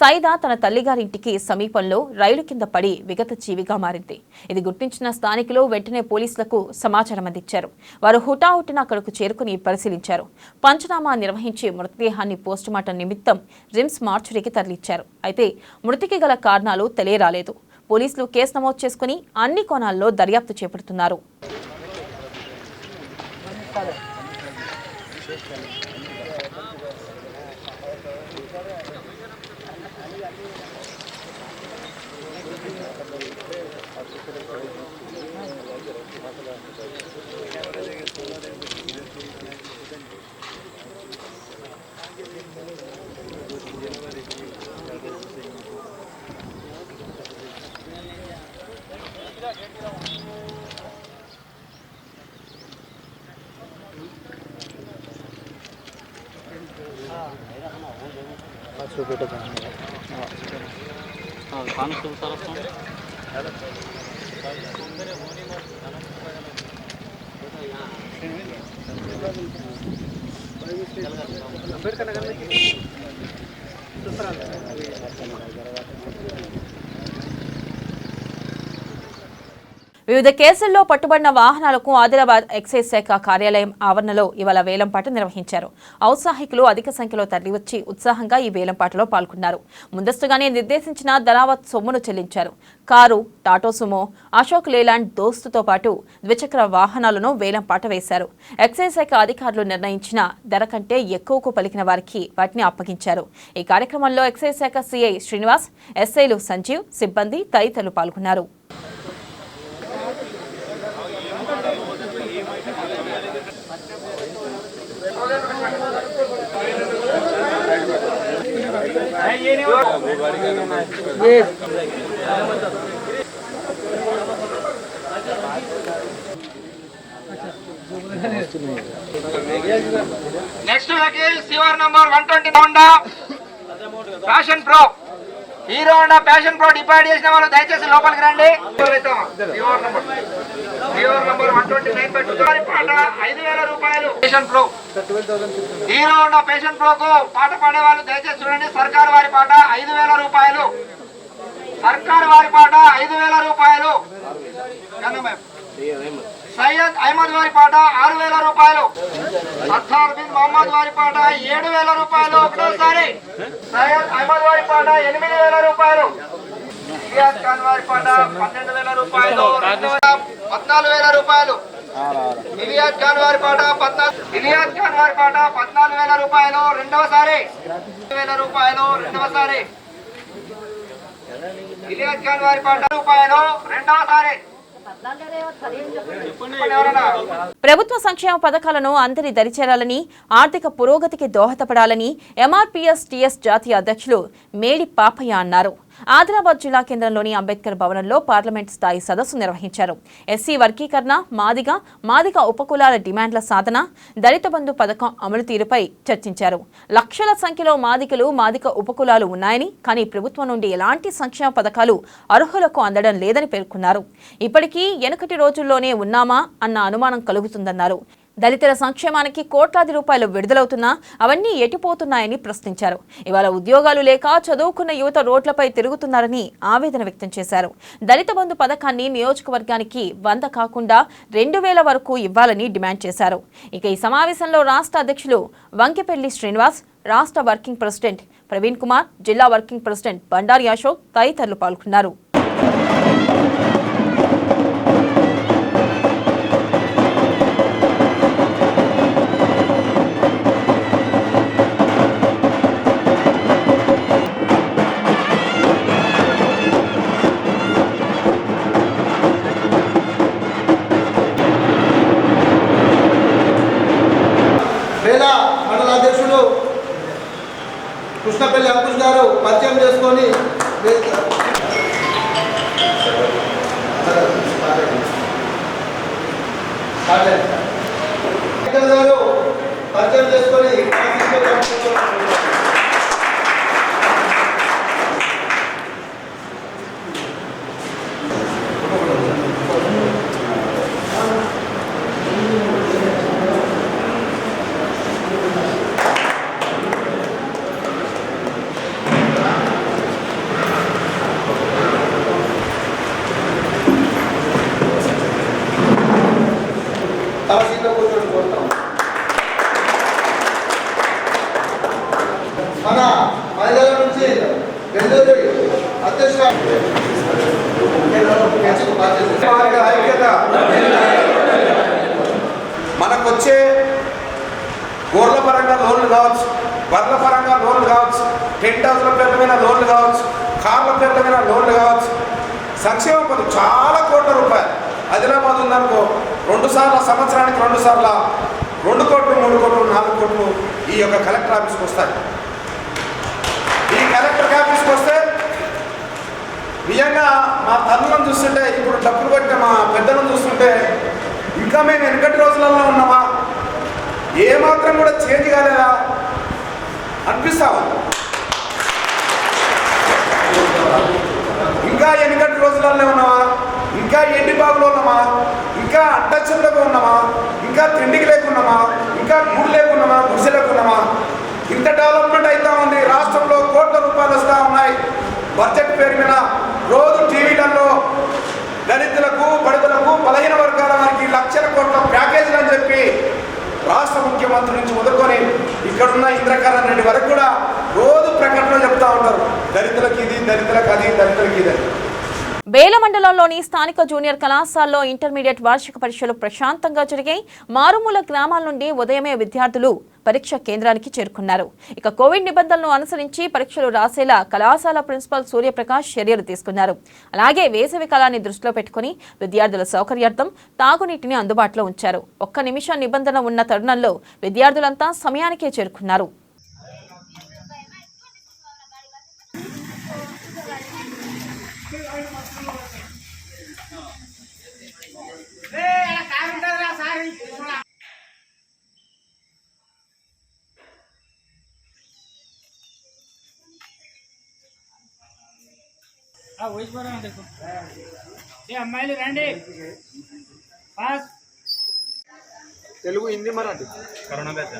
సైదా తన తల్లిగారింటికి సమీపంలో రైలు కింద పడి విగత జీవిగా మారింది. ఇది గుర్తించిన స్థానికులు వెంటనే పోలీసులకు సమాచారం అందించారు. వారు హుటాహుటిన అక్కడకు చేరుకుని పరిశీలించారు. పంచనామా నిర్వహించి మృతదేహాన్ని పోస్టుమార్టం నిమిత్తం రిమ్స్ మార్చురీకి తరలించారు. అయితే మృతికి గల కారణాలు తెలియరాలేదు. పోలీసులు కేసు నమోదు చేసుకుని అన్ని కోణాల్లో దర్యాప్తు చేపడుతున్నారు. వివిధ కేసుల్లో పట్టుబడిన వాహనాలకు ఆదిలాబాద్ ఎక్సైజ్ శాఖ కార్యాలయం ఆవరణలో ఇవాళ వేలంపాట నిర్వహించారు. ఔత్సాహికులు అధిక సంఖ్యలో తరలివచ్చి ఉత్సాహంగా ఈ వేలంపాటలో పాల్గొన్నారు. ముందస్తుగానే నిర్దేశించిన ధనావత్ సొమ్మును చెల్లించారు. కారు, టాటో సుమో, అశోక్ లేలాండ్ దోస్తుతో పాటు ద్విచక్ర వాహనాలను వేలంపాట వేశారు. ఎక్సైజ్ శాఖ అధికారులు నిర్ణయించిన ధర కంటే ఎక్కువకు పలికిన వారికి వాటిని అప్పగించారు. ఈ కార్యక్రమంలో ఎక్సైజ్ శాఖ సిఐ శ్రీనివాస్, ఎస్ఐలు సంజీవ్, సిబ్బంది తదితరులు పాల్గొన్నారు.
Next vehicle CR number 120 Honda passion pro. Hero Honda passion pro deposit చేసిన వాళ్ళు దయచేసి లోపలికి రండి. సిఆర్ నంబర్ 129 పాట 5000 రూపాయలు. Passion pro hero Honda passion pro కు పాట పాడే వాళ్ళు దయచేసి చూడండి. సర్కార్ వారి పాట 5000 రూపాయలు. సర్కార్ వారి పాట 5000 రూపాయలు. సయ్యద్ అహ్మద్ వారి పాట 6000 రూపాయలు. అత్తార్ బిన్ మొహమ్మద్ వారి పాట 7000 రూపాయలు. ఒకటోసారి సయ్యద్ అహ్మద్ వారి పాట 8000 రూపాయలు. ఇలియాస్ ఖాన్ వారి పాట 12000 రూపాయలు. 14000 రూపాయలు. ఇలియాస్ ఖాన్ వారి పాట 14000 రూపాయలు. రెండవసారి 2000 రూపాయలు. రెండవసారి ఇలియాస్ ఖాన్ వారి పాట రూపాయలు. రెండవసారి
ప్రభుత్వ సంక్షేమ పథకాలను అందరి దరిచేరాలని, ఆర్థిక పురోగతికి దోహదపడాలని ఎంఆర్పీఎస్ టీఎస్ జాతీయ అధ్యక్షులు మేడి పాపయ్య అన్నారు. ఆదిలాబాద్ జిల్లా కేంద్రంలోని అంబేద్కర్ భవనంలో పార్లమెంట్ స్థాయి సదస్సు నిర్వహించారు. ఎస్సీ వర్గీకరణ, మాదిగ ఉపకులాల డిమాండ్ల సాధన, దళిత బంధు పథకం అమలు తీరుపై చర్చించారు. లక్షల సంఖ్యలో మాదిగ ఉపకులాలు ఉన్నాయని, కానీ ప్రభుత్వం నుండి ఎలాంటి సంక్షేమ పథకాలు అర్హులకు అందడం లేదని పేర్కొన్నారు. ఇప్పటికీ వెనుకటి రోజుల్లోనే ఉన్నామా అన్న అనుమానం కలుగుతుందన్నారు. దళితుల సంక్షేమానికి కోట్లాది రూపాయలు విడుదలవుతున్నా అవన్నీ ఎటుపోతున్నాయని ప్రశ్నించారు. ఇవాళ ఉద్యోగాలు లేక చదువుకున్న యువత రోడ్లపై తిరుగుతున్నారని ఆవేదన వ్యక్తం చేశారు. దళిత బంధు పథకాన్ని నియోజకవర్గానికి 100 కాకుండా 2000 వరకు ఇవ్వాలని డిమాండ్ చేశారు. ఇక ఈ సమావేశంలో రాష్ట్ర అధ్యక్షులు వంకెపల్లి శ్రీనివాస్, రాష్ట్ర వర్కింగ్ ప్రెసిడెంట్ ప్రవీణ్ కుమార్, జిల్లా వర్కింగ్ ప్రెసిడెంట్ బండారి అశోక్ తదితరులు పాల్గొన్నారు.
మండల అధ్యక్షుడు కృష్ణపల్లి అంకుష్ గారు పరిచయం చేసుకొని మన మహిళల నుంచి అధ్యక్ష
మనకొచ్చే గోర్ల పరంగా లోన్లు కావచ్చు, బర్ల పరంగా లోన్లు కావచ్చు, టెంట్ హౌస్ల పేర్ల మీద లోన్లు కావచ్చు, కార్ల పేర్ల మీద లోన్లు కావచ్చు, సంక్షేమ పథకం చాలా కోట్ల రూపాయలు. ఆదిలాబాద్ ఉందనుకో 2 సార్లు సంవత్సరానికి 2 సార్లు 2 కోట్లు, 3 కోట్లు, 4 కోట్లు ఈ యొక్క కలెక్టర్ ఆఫీస్కి వస్తాయి. ఈ కలెక్టర్ ఆఫీస్కి వస్తే నిజంగా మా తల్లులను చూస్తుంటే, ఇప్పుడు డబ్బులు కొట్టిన మా పెద్దలను చూస్తుంటే ఇంకా మేము వెనకటి రోజులలో ఉన్నామా, ఏమాత్రం కూడా చేంజ్ కాలేదా అనిపిస్తాము. ఇంకా ఎన్నికటి రోజులలో ఉన్నామా, ఇంకా ఎండి బాగులో ఉన్నామా, ఇంకా అడ్డచ్చులకు ఉన్నామా, ఇంకా తిండికి లేకున్నామా, ఇంకా గూడు లేకున్నామా, గుడిసె లేకున్నామా? ఇంత డెవలప్మెంట్ అవుతా ఉంది. రాష్ట్రంలో కోట్ల రూపాయలు వస్తూ ఉన్నాయి. బడ్జెట్ పేరు మీద రోజు టీవీలలో దళితులకు, బడుగులకు, బలహీన వర్గాల వారికి లక్షల కోట్ల ప్యాకేజీలు అని చెప్పి రాష్ట్ర ముఖ్యమంత్రి నుంచి మొదలుకొని ఇక్కడున్న ఇంద్రకరణ్ రెడ్డి వరకు కూడా రోజు ప్రకటనలు చెప్తా ఉంటారు. దళితులకు ఇది, దళితులకు అది, దళితులకు ఇది.
బేల మండలంలోని స్థానిక జూనియర్ కళాశాలలో ఇంటర్మీడియట్ వార్షిక పరీక్షలు ప్రశాంతంగా జరిగాయి. మారుమూల గ్రామాల నుండి ఉదయమే విద్యార్థులు పరీక్ష కేంద్రానికి చేరుకున్నారు. ఇక కోవిడ్ నిబంధనలను అనుసరించి పరీక్షలు రాసేలా కళాశాల ప్రిన్సిపల్ సూర్యప్రకాష్ చర్యలు తీసుకున్నారు. అలాగే వేసవి కాలాన్ని దృష్టిలో పెట్టుకుని విద్యార్థుల సౌకర్యార్థం తాగునీటిని అందుబాటులో ఉంచారు. ఒక్క నిమిషం నిబంధన ఉన్న తరుణంలో విద్యార్థులంతా సమయానికే చేరుకున్నారు.
అమ్మాయిలు రండి.
Telugu, Hindi, Marathi corona batch.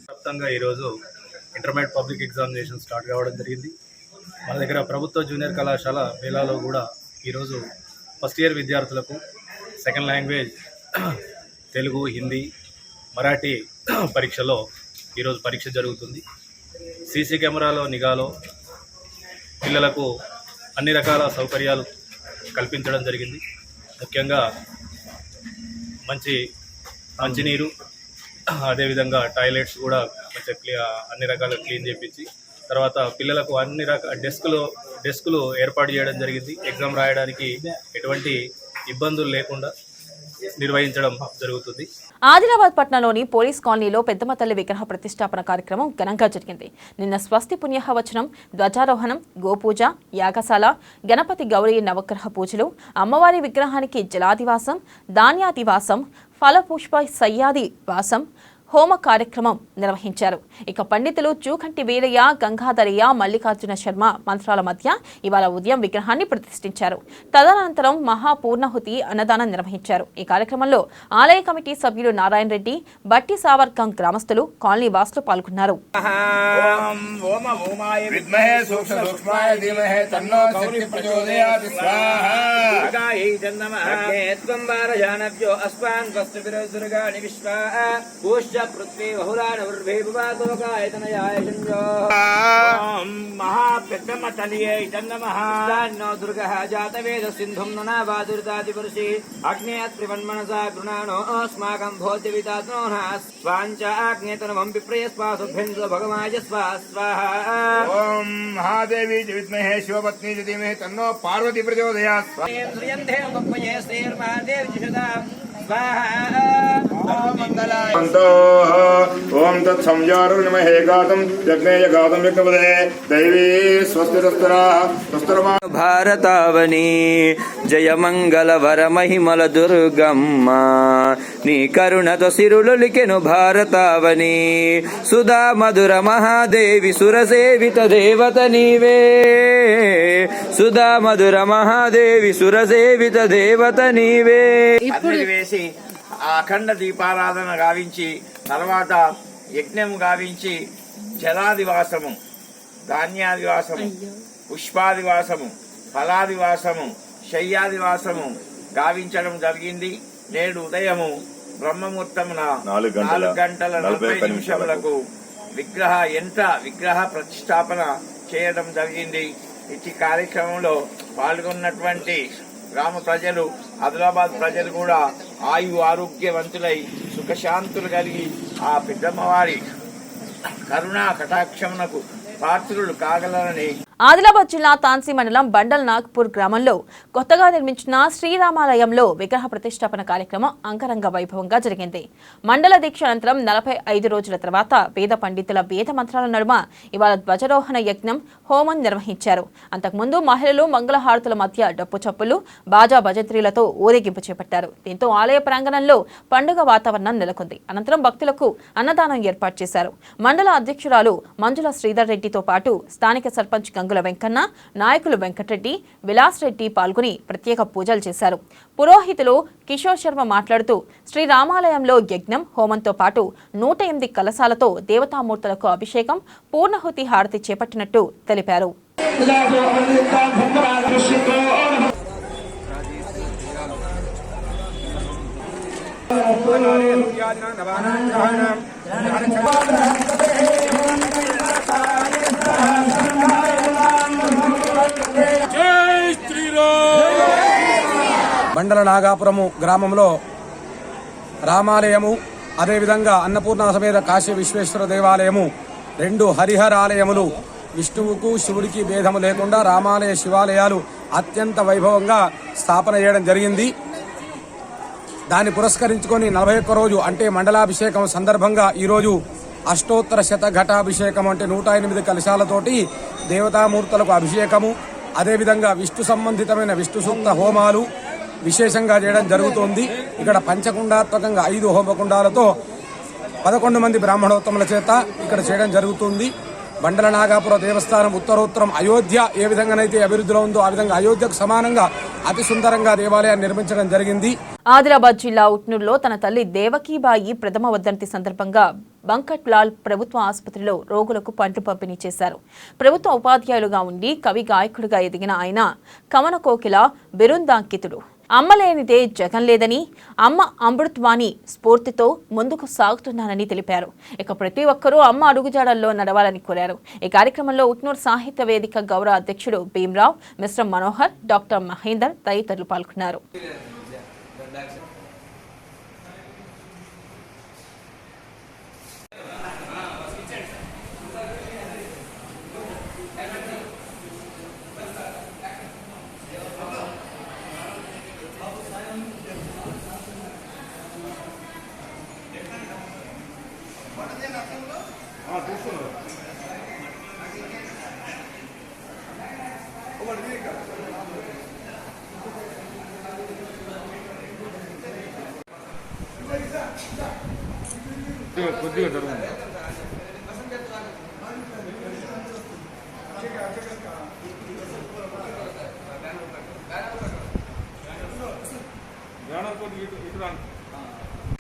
వ్యాప్తంగా ఈరోజు ఇంటర్మీడియట్ పబ్లిక్ ఎగ్జామినేషన్ స్టార్ట్ కావడం జరిగింది. మన దగ్గర ప్రభుత్వ జూనియర్ కళాశాల బేలాలో కూడా ఈరోజు ఫస్ట్ ఇయర్ విద్యార్థులకు సెకండ్ లాంగ్వేజ్ తెలుగు, హిందీ, మరాఠీ పరీక్షలో ఈరోజు పరీక్ష జరుగుతుంది. సీసీ కెమెరాలో నిఘాలో పిల్లలకు అన్ని రకాల సౌకర్యాలు కల్పించడం జరిగింది. ముఖ్యంగా మంచినీరు, అదేవిధంగా టాయిలెట్స్ కూడా మంచిగా అన్ని రకాల క్లీన్ చేయించి తర్వాత పిల్లలకు అన్ని రకాల డెస్కులు ఏర్పాటు చేయడం జరిగింది. ఎగ్జామ్ రాయడానికి ఎటువంటి ఇబ్బందులు లేకుండా నిర్వహించడం జరుగుతుంది.
ఆదిలాబాద్ పట్టణంలోని పోలీస్ కాలనీలో పెద్దమ్మ తల్లి విగ్రహ ప్రతిష్టాపన కార్యక్రమం ఘనంగా జరిగింది. నిన్న స్వస్తి పుణ్యవచనం, ధ్వజారోహణం, గోపూజ, యాగశాల, గణపతి గౌరీ నవగ్రహ పూజలు, అమ్మవారి విగ్రహానికి జలాదివాసం, ధాన్యాదివాసం, ఫలపుష్ప సయ్యాదివాసం, హోమ కార్యక్రమం నిర్వహించారు. ఇక పండితులు చూకంటి వీరయ్య, గంగాధరయ్య, మల్లికార్జున శర్మ మంత్రాల మధ్య ఇవాళ ఉదయం విగ్రహాన్ని ప్రతిష్ఠించారు. తదనంతరం మహాపూర్ణాహుతి అన్నదానం నిర్వహించారు. ఈ కార్యక్రమంలో ఆలయ కమిటీ సభ్యులు నారాయణ రెడ్డి, బట్టి సావర్కం గ్రామస్తులు, కాలనీ వాసులు పాల్గొన్నారు.
పృథ్వీ మహాపెద్దమ్మ తల్లియే నమః దుర్గ జాతవేద సింధుం ననావాదుర్దాదిపురుషి అగ్నేయత్రివన్మనసా గృణానో అస్మాకం భోజ్య వితాత్నో స్వాంచ ఆగ్నేతనమం విప్రయస్వాసుభ్యంజ భగవాయ స్వాహా
ఓం మహాదేవి విద్మహే శివపత్ని ధీమహి తన్నో పార్వతీ ప్రచోదయాత్. ఓం తత్ సంజారుణమహే గాతం యజ్ఞేయ గాతం యజ్ఞపదే దైవీ స్వస్తిరస్తరా స్వస్తిరమా
భారతావని జయ మంగళ వర మహిమల దుర్గమ్మ నీ కరుణతో సిరులొలికెను భారతావని సుధా మధుర మహాదేవి సురసేవిత దేవత నీవే సుధా మధుర మహాదేవి సురసేవిత దేవత నీవే. వేసి అఖండ దీపారాధన గావించి తర్వాత యజ్ఞము గావించి జలాదివాసము ధాన్యాదివాసము పుష్పాదివాసము ఫలాదివాసము శయ్యాదివాసము గావించడం జరిగింది. నేడు ఉదయము బ్రహ్మముహూర్తమున 4:40 విగ్రహ ప్రతిష్టాపన చేయడం జరిగింది. ఇట్టి కార్యక్రమంలో పాల్గొన్నటువంటి గ్రామ ప్రజలు ఆదిలాబాద్ ప్రజలు కూడా ఆరోగ్యవంతులై సుఖశాంతులు కలిగి ఆ పెద్దమ్మవారి కరుణా కటాక్షమునకు పాత్రులు కాగలరని.
ఆదిలాబాద్ జిల్లా తాన్సీ మండలం బండల్ నాగ్పూర్ గ్రామంలో కొత్తగా నిర్మించిన శ్రీరామాలయంలో విగ్రహ ప్రతిష్టాపన కార్యక్రమం అంగరంగ వైభవంగా జరిగింది. మండల దీక్ష అనంతరం 45 రోజుల తర్వాత వేద పండితుల వేద మంత్రాల నడుమ ఇవాళ ధ్వజారోహణ యజ్ఞం హోమం నిర్వహించారు. అంతకుముందు మహిళలు మంగళహారతుల మధ్య డప్పు చప్పులు బాజా భజంత్రీలతో ఊరేగింపు చేపట్టారు. దీంతో ఆలయ ప్రాంగణంలో పండుగ వాతావరణం నెలకొంది. అనంతరం భక్తులకు అన్నదానం ఏర్పాటు చేశారు. మండల అధ్యక్షురాలు మంజుల శ్రీధర్ రెడ్డితో పాటు స్థానిక సర్పంచ్ గంగుల వెంకన్న, నాయకులు వెంకటరెడ్డి, విలాస్ రెడ్డి పాల్గొని ప్రత్యేక పూజలు చేశారు. పురోహితులు కిషోర్ శర్మ మాట్లాడుతూ శ్రీరామాలయంలో యజ్ఞం హోమంతో పాటు 108 కలశాలతో దేవతామూర్తులకు అభిషేకం, పూర్ణహుతి హారతి చేపట్టినట్టు తెలిపారు.
మండల నాగాపురము గ్రామంలో రామాలయము, అదేవిధంగా అన్నపూర్ణ సమేత కాశీ విశ్వేశ్వర దేవాలయము, 2 హరిహరాలయములు, విష్ణువుకు శివుడికి భేదము లేకుండా రామాలయ శివాలయాలు అత్యంత వైభవంగా స్థాపన చేయడం జరిగింది. దాన్ని పురస్కరించుకొని 41 రోజు అంటే మండలాభిషేకం సందర్భంగా ఈరోజు అష్టోత్తర శత ఘటాభిషేకం అంటే 108 కలశాలతోటి దేవతామూర్తులకు అభిషేకము, అదేవిధంగా విష్ణు సంబంధితమైన విష్ణు సూక్త హోమాలు విశేషంగా చేయడం జరుగుతోంది. ఇక్కడ పంచకుండాత్మకంగా 5 హోమకుండాలతో 11 మంది బ్రాహ్మణోత్తముల చేత ఇక్కడ చేయడం జరుగుతుంది. బండల నాగాపుర దేవస్థానం ఉత్తరోత్తరం అయోధ్య ఏ విధంగానైతే అభివృద్ధిలో ఉందో ఆ విధంగా అయోధ్యకు సమానంగా అతి సుందరంగా దేవాలయాన్ని నిర్మించడం జరిగింది.
ఆదిలాబాద్ జిల్లా ఉట్నూరులో తన తల్లి దేవకీబాయి ప్రథమ వర్ధంతి సందర్భంగా బంకట్ లాల్ ప్రభుత్వ ఆసుపత్రిలో రోగులకు పండ్లు పంపిణీ చేశారు. ప్రభుత్వ ఉపాధ్యాయులుగా ఉండి కవి గాయకుడిగా ఎదిగిన ఆయన కమన కోకిల బిరుందాంకితుడు. అమ్మ లేనిదే జగన్ లేదని, అమ్మ అమృత్వాణి స్ఫూర్తితో ముందుకు సాగుతున్నానని తెలిపారు. ఇక ప్రతి ఒక్కరూ అమ్మ అడుగుజాడల్లో నడవాలని కోరారు. ఈ కార్యక్రమంలో ఉట్నూరు సాహిత్య వేదిక గౌరవ అధ్యక్షుడు భీమరావు, మిస్టర్ మనోహర్, డాక్టర్ మహేందర్ తదితరులు పాల్గొన్నారు.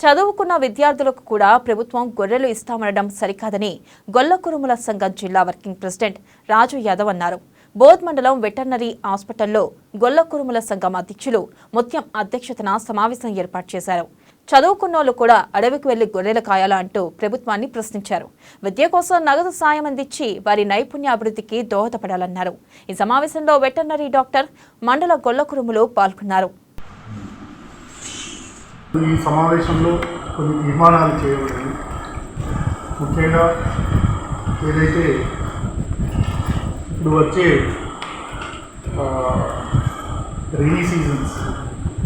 చదువుకున్న విద్యార్థులకు కూడా ప్రభుత్వం గొర్రెలు ఇస్తామనడం సరికాదని గొల్లకురుముల సంఘం జిల్లా వర్కింగ్ ప్రెసిడెంట్ రాజు యాదవ్ అన్నారు. బోధ్ మండలం వెటర్నరీ హాస్పిటల్లో గొల్లకురుముల సంఘం అధ్యక్షులు ముత్యం అధ్యక్షతన సమావేశం ఏర్పాటు చేశారు. చదువుకున్నోళ్లు కూడా అడవికి వెళ్లి గొర్రెలు కాయాలా అంటూ ప్రభుత్వాన్ని ప్రశ్నించారు. విద్య కోసం నగదు సాయం అందించి వారి నైపుణ్య అభివృద్ధికి దోహదపడాలన్నారు. ఈ సమావేశంలో వెటర్నరీ డాక్టర్ మండల గొల్లకురుములు పాల్గొన్నారు.
ఈ సమావేశంలో కొన్ని తీర్మానాలు చేయబడింది. ముఖ్యంగా ఏదైతే ఇప్పుడు వచ్చే రెయినీ సీజన్స్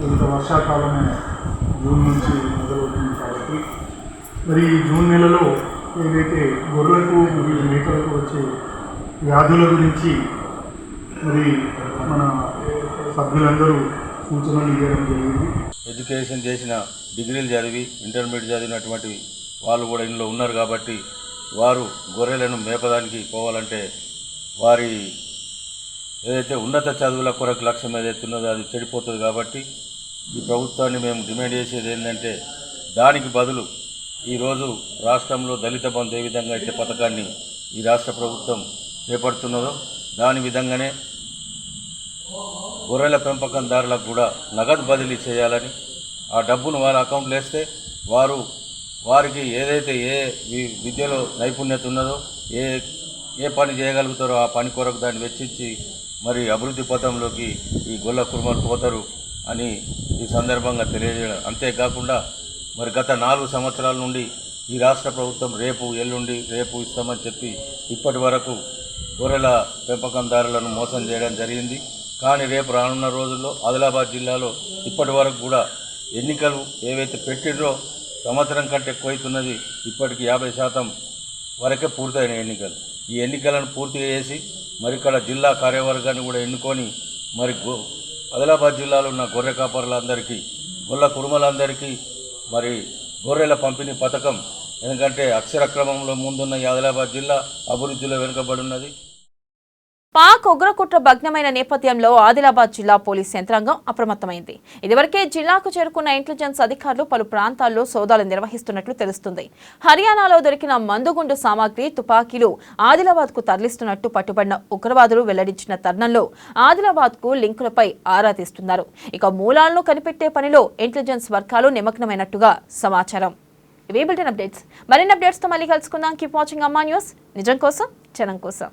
ఇంత వర్షాకాలమే జూన్ నుంచి మొదలవుతుంది కాబట్టి మరి ఈ జూన్ నెలలో ఏదైతే గొర్రెలకు మరియు మేకలకు వచ్చే వ్యాధుల గురించి మరి మన సభ్యులందరూ సూచనలు ఇవ్వడం జరిగింది.
ఎడ్యుకేషన్ చేసిన డిగ్రీలు చదివి ఇంటర్మీడియట్ చదివినటువంటి వాళ్ళు కూడా ఇందులో ఉన్నారు కాబట్టి వారు గొర్రెలను మేపడానికి పోవాలంటే వారి ఏదైతే ఉన్నత చదువుల కొరకు లక్ష్యం ఏదైతే ఉన్నదో అది చెడిపోతుంది. కాబట్టి ఈ ప్రభుత్వాన్ని మేము డిమాండ్ చేసేది ఏంటంటే దానికి బదులు ఈరోజు రాష్ట్రంలో దళిత బంధు ఏ విధంగా అయితే పథకాన్ని ఈ రాష్ట్ర ప్రభుత్వం చేపడుతున్నదో దాని విధంగానే గొర్రెల పెంపకందారులకు కూడా నగదు బదిలీ చేయాలని, ఆ డబ్బును వారి అకౌంట్లో వేస్తే వారికి ఏదైతే ఏ విద్యలో నైపుణ్యత ఉన్నదో ఏ పని చేయగలుగుతారో ఆ పని కొరకు దాన్ని వెచ్చించి మరి అభివృద్ధి పథంలోకి ఈ గొల్ల కుర్మలు పోతారు అని ఈ సందర్భంగా తెలియజేయడం. అంతేకాకుండా మరి గత 4 సంవత్సరాల నుండి ఈ రాష్ట్ర ప్రభుత్వం రేపు ఇస్తామని చెప్పి ఇప్పటి వరకు గొర్రెల పెంపకందారులను మోసం చేయడం జరిగింది. కానీ రేపు రానున్న రోజుల్లో ఆదిలాబాద్ జిల్లాలో ఇప్పటి వరకు కూడా ఎన్నికలు ఏవైతే పెట్టినో సంవత్సరం కంటే ఎక్కువైతున్నది. ఇప్పటికి 50% వరకే పూర్తయిన ఎన్నికలు. ఈ ఎన్నికలను పూర్తిగా చేసి మరి ఇక్కడ జిల్లా కార్యవర్గాన్ని కూడా ఎన్నుకొని మరి ఆదిలాబాద్ జిల్లాలో ఉన్న గొర్రె కాపరులందరికీ గొల్ల కురుమలందరికీ మరి గొర్రెల పంపిణీ పథకం, ఎందుకంటే అక్షరక్రమంలో ముందున్న ఈ ఆదిలాబాద్ జిల్లా అభివృద్ధిలో వెనుకబడి ఉన్నది.
పాక్ ఉగ్రకుట్ర భగ్నమైన నేపథ్యంలో ఆదిలాబాద్ జిల్లా పోలీస్ యంత్రాంగం అప్రమత్తమైంది. ఇదివరకే జిల్లాకు చేరుకున్న ఇంటెలిజెన్స్ అధికారులు పలు ప్రాంతాల్లో సోదాలు నిర్వహిస్తున్నట్లు తెలుస్తుంది. హర్యానాలో దొరికిన మందుగుండు సామాగ్రి, తుపాకీలు ఆదిలాబాద్కు తరలిస్తున్నట్టు పట్టుబడిన ఉగ్రవాదులు వెల్లడించిన తరుణంలో ఆదిలాబాద్కు లింకులపై ఆరా తీస్తున్నారు. ఇక మూలాలను కనిపెట్టే పనిలో ఇంటెలిజెన్స్ వర్గాలు నిమగ్నమైనట్టుగా సమాచారం. ఇవే బులెటిన్ అప్డేట్స్. మరిన్ని అప్డేట్స్తో మళ్ళీ కలుసుకుందాం. కీప్ వాచింగ్ అమ్మా న్యూస్. నిజం కోసం, జనం కోసం.